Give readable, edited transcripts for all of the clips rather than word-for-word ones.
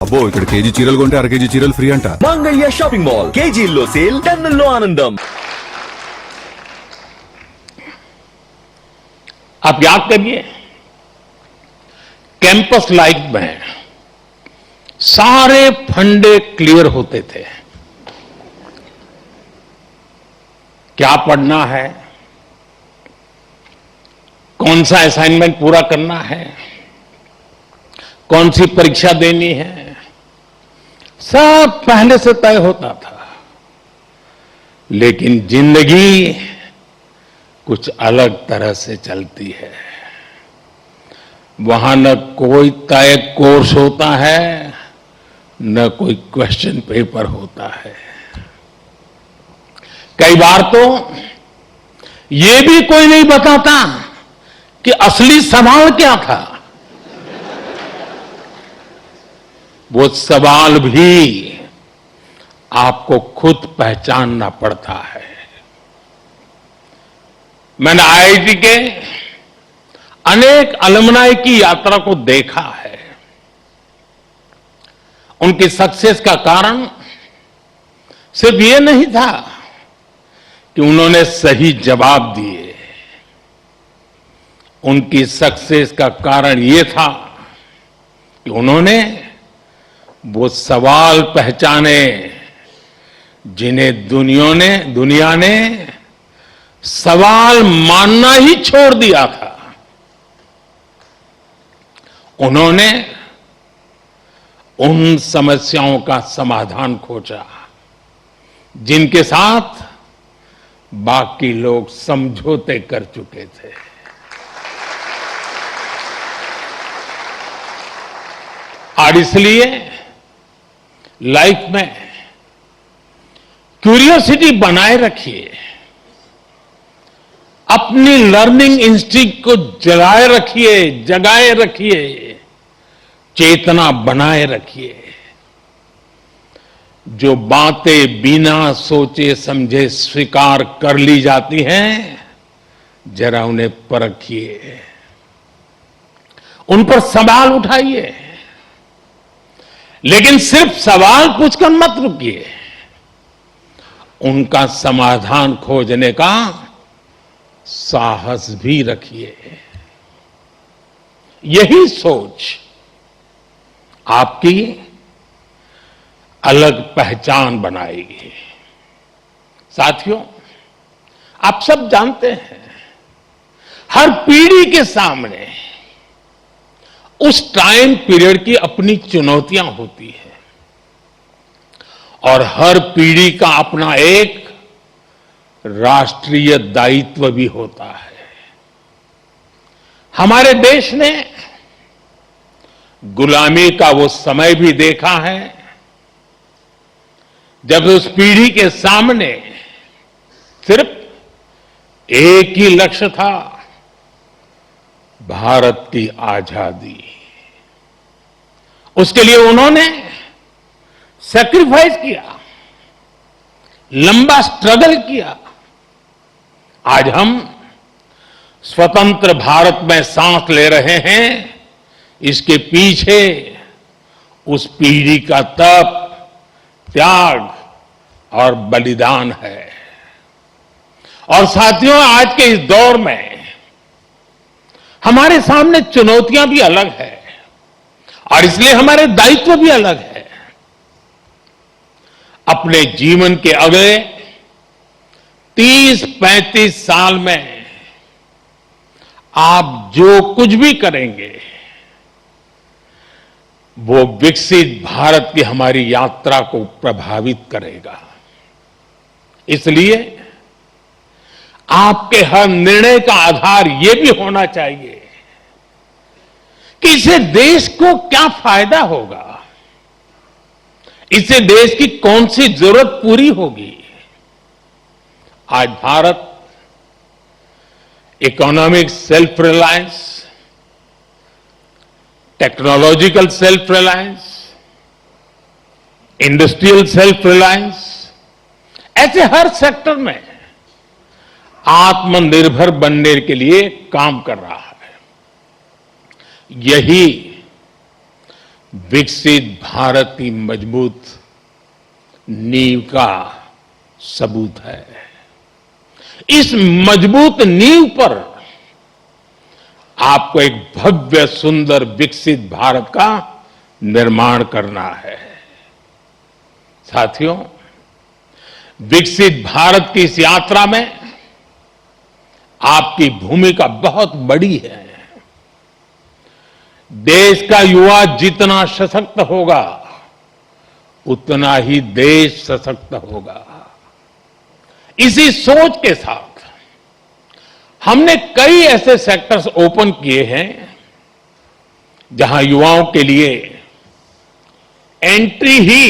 అబ్బో ఇక్కడ కేజీ చీరలు కొంటే అర కేజీ చీరలు ఫ్రీ అంట. మంగళ్య షాపింగ్ మాల్ కేజీల్లో సేల్, టన్నుల్లో ఆనందం. आप याद करिए, कैंपस लाइफ में सारे फंडे क्लियर होते थे. क्या पढ़ना है, कौन सा असाइनमेंट पूरा करना है, कौन सी परीक्षा देनी है, सब पहले से तय होता था. लेकिन जिंदगी कुछ अलग तरह से चलती है. वहां न कोई तय कोर्स होता है, न कोई क्वेश्चन पेपर होता है. कई बार तो ये भी कोई नहीं बताता कि असली सवाल क्या था. वो सवाल भी आपको खुद पहचानना पड़ता है. मैंने आईआईटी के अनेक अलुमनाई की यात्रा को देखा है. उनकी सक्सेस का कारण सिर्फ ये नहीं था कि उन्होंने सही जवाब दिए. उनकी सक्सेस का कारण ये था कि उन्होंने वो सवाल पहचाने जिन्हें दुनिया ने सवाल मानना ही छोड़ दिया था. उन्होंने उन समस्याओं का समाधान खोजा जिनके साथ बाकी लोग समझौते कर चुके थे. और इसलिए लाइफ में क्यूरियोसिटी बनाए रखिए, अपनी लर्निंग इंस्टिंक्ट को जगाए रखिए, चेतना बनाए रखिए. जो बातें बिना सोचे समझे स्वीकार कर ली जाती हैं, जरा उन्हें परखिए, उन पर सवाल उठाइए. लेकिन सिर्फ सवाल पूछकर मत रुकिए, उनका समाधान खोजने का साहस भी रखिए. यही सोच आपकी अलग पहचान बनाएगी. साथियों, आप सब जानते हैं, हर पीढ़ी के सामने उस टाइम पीरियड की अपनी चुनौतियां होती हैं और हर पीढ़ी का अपना एक राष्ट्रीय दायित्व भी होता है. हमारे देश ने गुलामी का वो समय भी देखा है जब उस पीढ़ी के सामने सिर्फ एक ही लक्ष्य था, भारत की आजादी. उसके लिए उन्होंने सैक्रिफाइस किया, लंबा स्ट्रगल किया. आज हम स्वतंत्र भारत में सांस ले रहे हैं, इसके पीछे उस पीढ़ी का तप, त्याग और बलिदान है. और साथियों, आज के इस दौर में हमारे सामने चुनौतियां भी अलग है और इसलिए हमारे दायित्व भी अलग है. अपने जीवन के अगले 30-35 साल में आप जो कुछ भी करेंगे, वो विकसित भारत की हमारी यात्रा को प्रभावित करेगा. इसलिए आपके हर निर्णय का आधार यह भी होना चाहिए कि इससे देश को क्या फायदा होगा, इससे देश की कौन सी जरूरत पूरी होगी. आज Bharat economic self reliance, technological self reliance, industrial self reliance, ऐसे हर सेक्टर में आत्मनिर्भर बनने के लिए काम कर रहा है. यही विकसित भारत की मजबूत नींव का सबूत है। इस मजबूत नींव पर आपको एक भव्य सुंदर विकसित भारत का निर्माण करना है। साथियों, विकसित भारत की इस यात्रा में आपकी भूमिका बहुत बड़ी है। देश का युवा जितना सशक्त होगा उतना ही देश सशक्त होगा। इसी सोच के साथ हमने कई ऐसे सेक्टर्स ओपन किए हैं जहां युवाओं के लिए एंट्री ही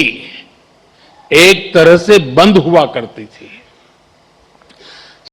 एक तरह से बंद हुआ करती थी।